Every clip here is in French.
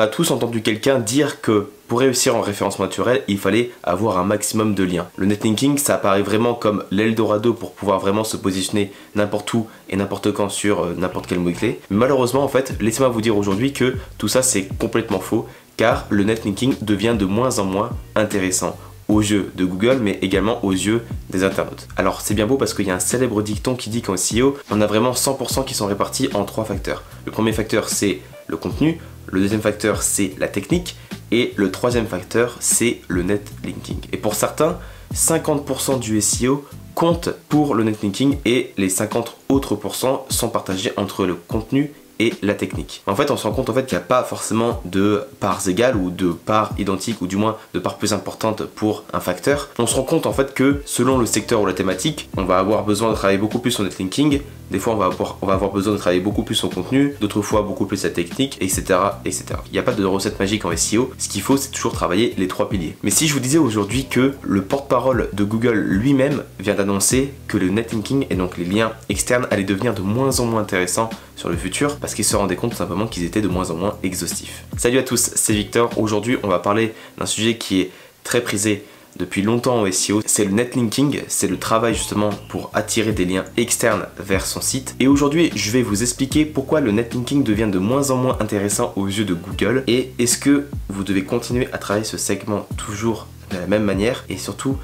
a tous entendu quelqu'un dire que pour réussir en référencement naturel, il fallait avoir un maximum de liens. Le netlinking, ça apparaît vraiment comme l'Eldorado pour pouvoir vraiment se positionner n'importe où et n'importe quand sur n'importe quel mot-clé. Malheureusement, en fait, laissez-moi vous dire aujourd'hui que tout ça, c'est complètement faux, car le netlinking devient de moins en moins intéressant aux yeux de Google, mais également aux yeux des internautes. Alors c'est bien beau parce qu'il y a un célèbre dicton qui dit qu'en SEO, on a vraiment 100% qui sont répartis en 3 facteurs. Le premier facteur, c'est le contenu, le deuxième facteur, c'est la technique, et le troisième facteur, c'est le netlinking. Et pour certains, 50% du SEO compte pour le netlinking et les 50 autres pourcents sont partagés entre le contenu et la technique. En fait, on se rend compte en fait qu'il n'y a pas forcément de parts égales ou de parts identiques ou du moins de parts plus importantes pour un facteur. On se rend compte en fait que selon le secteur ou la thématique, on va avoir besoin de travailler beaucoup plus sur netlinking. Des fois, on va avoir besoin de travailler beaucoup plus son contenu, d'autres fois beaucoup plus la technique, etc., etc. Il n'y a pas de recette magique en SEO. Ce qu'il faut, c'est toujours travailler les 3 piliers. Mais si je vous disais aujourd'hui que le porte-parole de Google lui-même vient d'annoncer que le netlinking et donc les liens externes allaient devenir de moins en moins intéressants sur le futur parce qu'ils se rendaient compte tout simplement qu'ils étaient de moins en moins exhaustifs. Salut à tous, c'est Victor. Aujourd'hui, on va parler d'un sujet qui est très prisé depuis longtemps au SEO, c'est le netlinking, c'est le travail justement pour attirer des liens externes vers son site. Et aujourd'hui, je vais vous expliquer pourquoi le netlinking devient de moins en moins intéressant aux yeux de Google et est-ce que vous devez continuer à travailler ce segment toujours de la même manière et surtout,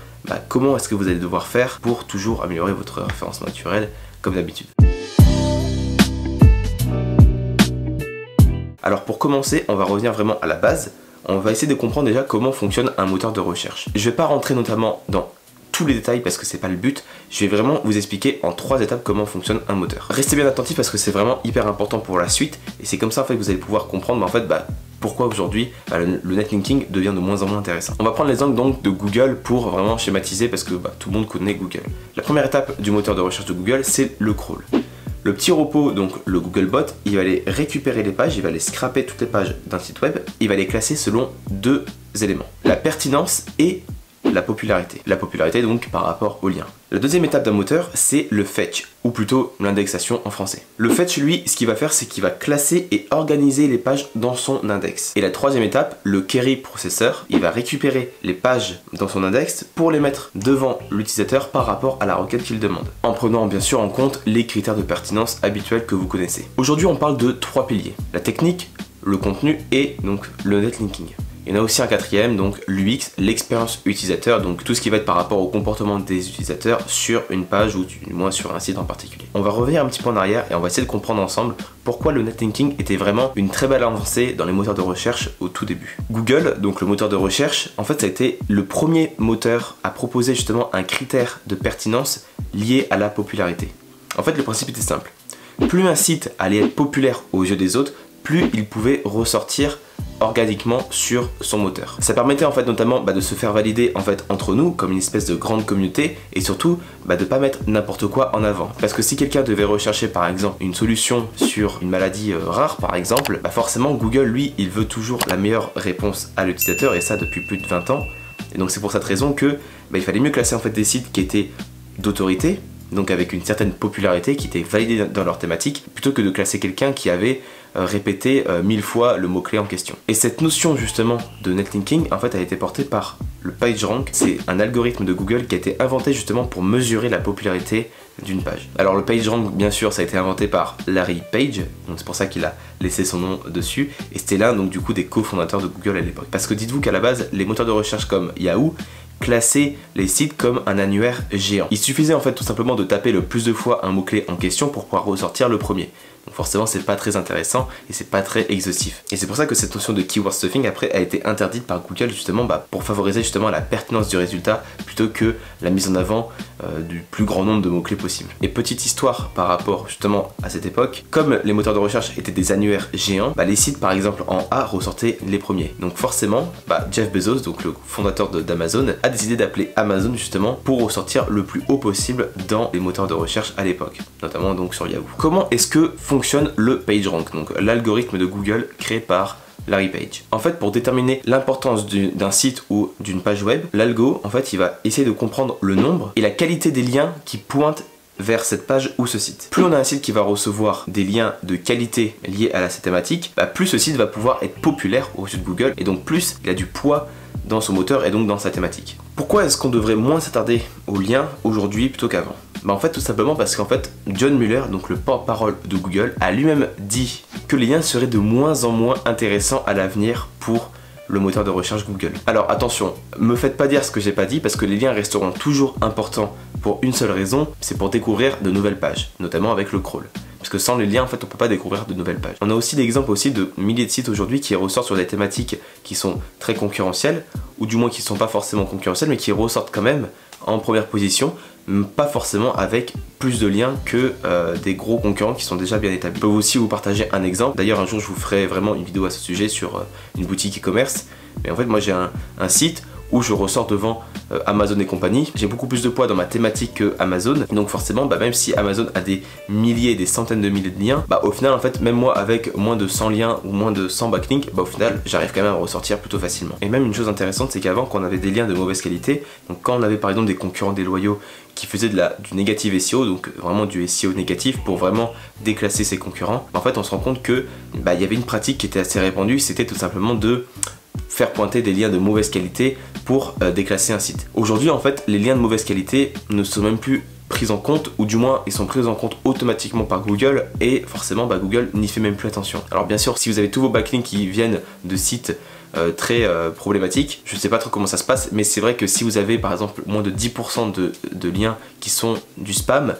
comment est-ce que vous allez devoir faire pour toujours améliorer votre référencement naturel comme d'habitude. Alors pour commencer, on va revenir vraiment à la base. On va essayer de comprendre déjà comment fonctionne un moteur de recherche. Je ne vais pas rentrer notamment dans tous les détails parce que c'est pas le but. Je vais vraiment vous expliquer en 3 étapes comment fonctionne un moteur. Restez bien attentifs parce que c'est vraiment hyper important pour la suite et c'est comme ça en fait que vous allez pouvoir comprendre pourquoi aujourd'hui le netlinking devient de moins en moins intéressant. On va prendre l'exemple donc de Google pour vraiment schématiser parce que tout le monde connaît Google. La première étape du moteur de recherche de Google, c'est le crawl. Le petit repos, donc le Googlebot, il va aller récupérer les pages, il va aller scraper toutes les pages d'un site web, il va les classer selon 2 éléments. La pertinence et la popularité. La popularité donc par rapport au lien. La deuxième étape d'un moteur, c'est le fetch, ou plutôt l'indexation en français. Le fetch, lui, ce qu'il va faire, c'est qu'il va classer et organiser les pages dans son index. Et la troisième étape, le query processor, il va récupérer les pages dans son index pour les mettre devant l'utilisateur par rapport à la requête qu'il demande, en prenant bien sûr en compte les critères de pertinence habituels que vous connaissez. Aujourd'hui, on parle de 3 piliers, la technique, le contenu et donc le netlinking. Il y en a aussi un quatrième, donc l'UX, l'expérience utilisateur, donc tout ce qui va être par rapport au comportement des utilisateurs sur une page ou du moins sur un site en particulier. On va revenir un petit peu en arrière et on va essayer de comprendre ensemble pourquoi le netlinking était vraiment une très belle avancée dans les moteurs de recherche au tout début. Google, donc le moteur de recherche, en fait ça a été le premier moteur à proposer justement un critère de pertinence lié à la popularité. En fait le principe était simple. Plus un site allait être populaire aux yeux des autres, plus il pouvait ressortir organiquement sur son moteur. Ça permettait en fait notamment de se faire valider en fait entre nous comme une espèce de grande communauté et surtout de pas mettre n'importe quoi en avant. Parce que si quelqu'un devait rechercher par exemple une solution sur une maladie rare par exemple, forcément Google lui il veut toujours la meilleure réponse à l'utilisateur et ça depuis plus de 20 ans. Et donc c'est pour cette raison que il fallait mieux classer en fait des sites qui étaient d'autorité, donc avec une certaine popularité, qui étaient validés dans leur thématique, plutôt que de classer quelqu'un qui avait répété 1000 fois le mot-clé en question. Et cette notion justement de netlinking en fait a été portée par le PageRank. C'est un algorithme de Google qui a été inventé justement pour mesurer la popularité d'une page. Alors le PageRank bien sûr ça a été inventé par Larry Page, donc c'est pour ça qu'il a laissé son nom dessus et c'était l'un donc du coup des cofondateurs de Google à l'époque. Parce que dites-vous qu'à la base les moteurs de recherche comme Yahoo classer les sites comme un annuaire géant. Il suffisait en fait tout simplement de taper le plus de fois un mot-clé en question pour pouvoir ressortir le premier. Donc forcément c'est pas très intéressant et c'est pas très exhaustif. Et c'est pour ça que cette notion de keyword stuffing après a été interdite par Google justement pour favoriser justement la pertinence du résultat plutôt que la mise en avant du plus grand nombre de mots-clés possible. Et petite histoire par rapport justement à cette époque, comme les moteurs de recherche étaient des annuaires géants, les sites par exemple en A ressortaient les premiers. Donc forcément Jeff Bezos, donc le fondateur d'Amazon, a décidé d'appeler Amazon justement pour ressortir le plus haut possible dans les moteurs de recherche à l'époque, notamment donc sur Yahoo. Comment est-ce que fonctionne le PageRank, donc l'algorithme de Google créé par Larry Page? En fait, pour déterminer l'importance d'un site ou d'une page web, l'algo, en fait, il va essayer de comprendre le nombre et la qualité des liens qui pointent vers cette page ou ce site. Plus on a un site qui va recevoir des liens de qualité liés à cette thématique, plus ce site va pouvoir être populaire aux yeux de Google et donc plus il a du poids dans son moteur et donc dans sa thématique. Pourquoi est-ce qu'on devrait moins s'attarder aux liens aujourd'hui plutôt qu'avant? En fait tout simplement parce qu'en fait John Mueller, donc le porte-parole de Google, a lui-même dit que les liens seraient de moins en moins intéressants à l'avenir pour le moteur de recherche Google. Alors attention, me faites pas dire ce que j'ai pas dit parce que les liens resteront toujours importants pour une seule raison, c'est pour découvrir de nouvelles pages, notamment avec le crawl. Parce que sans les liens, en fait, on peut pas découvrir de nouvelles pages. On a aussi l'exemple aussi de milliers de sites aujourd'hui qui ressortent sur des thématiques qui sont très concurrentielles, ou du moins qui sont pas forcément concurrentielles, mais qui ressortent quand même en première position, pas forcément avec plus de liens que des gros concurrents qui sont déjà bien établis. Je peux aussi vous partager un exemple. D'ailleurs, un jour, je vous ferai vraiment une vidéo à ce sujet sur une boutique e-commerce. Mais en fait, moi, j'ai un site où je ressors devant Amazon et compagnie. J'ai beaucoup plus de poids dans ma thématique que Amazon. Donc forcément, même si Amazon a des milliers, des centaines de milliers de liens, au final, en fait, même moi avec moins de 100 liens ou moins de 100 backlinks, au final, j'arrive quand même à ressortir plutôt facilement. Et même une chose intéressante, c'est qu'avant, quand on avait des liens de mauvaise qualité, donc quand on avait par exemple des concurrents déloyaux qui faisaient du négative SEO, donc vraiment du SEO négatif pour vraiment déclasser ses concurrents, en fait, on se rend compte que il y avait une pratique qui était assez répandue, c'était tout simplement de faire pointer des liens de mauvaise qualité pour déclasser un site. Aujourd'hui, en fait, les liens de mauvaise qualité ne sont même plus pris en compte, ou du moins ils sont pris en compte automatiquement par Google et forcément Google n'y fait même plus attention. Alors bien sûr, si vous avez tous vos backlinks qui viennent de sites très problématiques, je ne sais pas trop comment ça se passe, mais c'est vrai que si vous avez par exemple moins de 10% de liens qui sont du spam,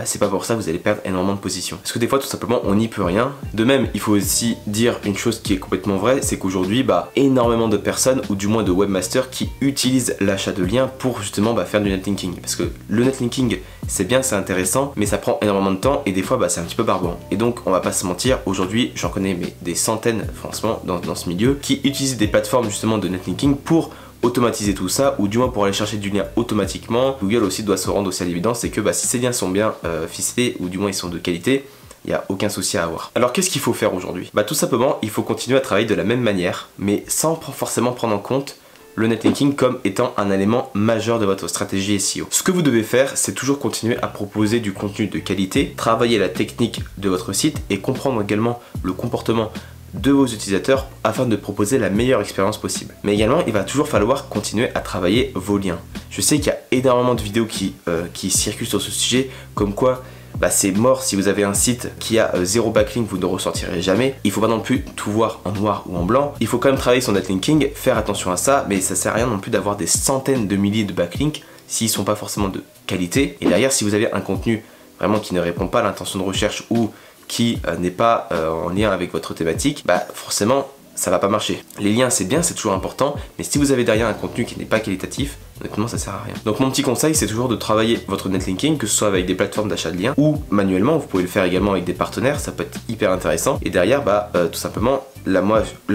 c'est pas pour ça que vous allez perdre énormément de positions. Parce que des fois, tout simplement, on n'y peut rien. De même, il faut aussi dire une chose qui est complètement vraie, c'est qu'aujourd'hui, énormément de personnes, ou du moins de webmasters, qui utilisent l'achat de liens pour justement faire du netlinking. Parce que le netlinking, c'est bien, c'est intéressant, mais ça prend énormément de temps et des fois, c'est un petit peu barbant. Et donc, on va pas se mentir, aujourd'hui, j'en connais des centaines, franchement, dans ce milieu, qui utilisent des plateformes justement de netlinking pour automatiser tout ça, ou du moins pour aller chercher du lien automatiquement. Google aussi doit se rendre aussi à l'évidence, c'est que si ces liens sont bien ficelés, ou du moins ils sont de qualité, il n'y a aucun souci à avoir. Alors qu'est-ce qu'il faut faire aujourd'hui? Tout simplement, il faut continuer à travailler de la même manière, mais sans forcément prendre en compte le netlinking comme étant un élément majeur de votre stratégie SEO. Ce que vous devez faire, c'est toujours continuer à proposer du contenu de qualité, travailler la technique de votre site et comprendre également le comportement de vos utilisateurs afin de proposer la meilleure expérience possible. Mais également, il va toujours falloir continuer à travailler vos liens. Je sais qu'il y a énormément de vidéos qui circulent sur ce sujet, comme quoi c'est mort si vous avez un site qui a 0 backlink, vous ne ressortirez jamais. Il faut pas non plus tout voir en noir ou en blanc. Il faut quand même travailler son netlinking, faire attention à ça, mais ça sert à rien non plus d'avoir des centaines de milliers de backlinks s'ils sont pas forcément de qualité. Et derrière, si vous avez un contenu vraiment qui ne répond pas à l'intention de recherche ou qui n'est pas en lien avec votre thématique, forcément ça va pas marcher. Les liens c'est bien, c'est toujours important, mais si vous avez derrière un contenu qui n'est pas qualitatif, honnêtement ça sert à rien. Donc mon petit conseil, c'est toujours de travailler votre netlinking, que ce soit avec des plateformes d'achat de liens ou manuellement. Vous pouvez le faire également avec des partenaires, ça peut être hyper intéressant. Et derrière, tout simplement, là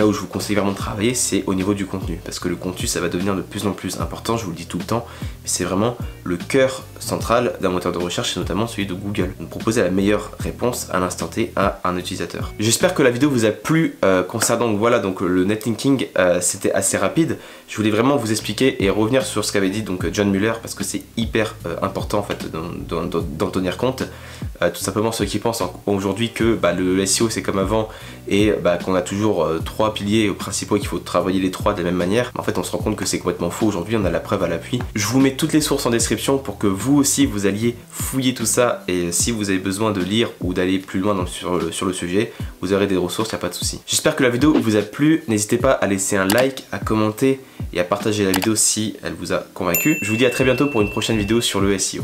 où je vous conseille vraiment de travailler, c'est au niveau du contenu, parce que le contenu ça va devenir de plus en plus important, je vous le dis tout le temps, mais c'est vraiment le cœur central d'un moteur de recherche et notamment celui de Google. Donc proposer la meilleure réponse à l'instant T à un utilisateur. J'espère que la vidéo vous a plu concernant donc le netlinking, c'était assez rapide. Je voulais vraiment vous expliquer et revenir sur ce qu'avait dit John Mueller, parce que c'est hyper important en fait d'en tenir compte. Tout simplement ceux qui pensent aujourd'hui que le SEO c'est comme avant et qu'on a toujours 3 piliers principaux et qu'il faut travailler les 3 de la même manière. En fait on se rend compte que c'est complètement faux. Aujourd'hui on a la preuve à l'appui. Je vous mets toutes les sources en description pour que vous aussi vous alliez fouiller tout ça, et si vous avez besoin de lire ou d'aller plus loin sur le sujet, vous aurez des ressources, il n'y a pas de souci. J'espère que la vidéo vous a plu. N'hésitez pas à laisser un like, à commenter et à partager la vidéo si elle vous a convaincu. Je vous dis à très bientôt pour une prochaine vidéo sur le SEO.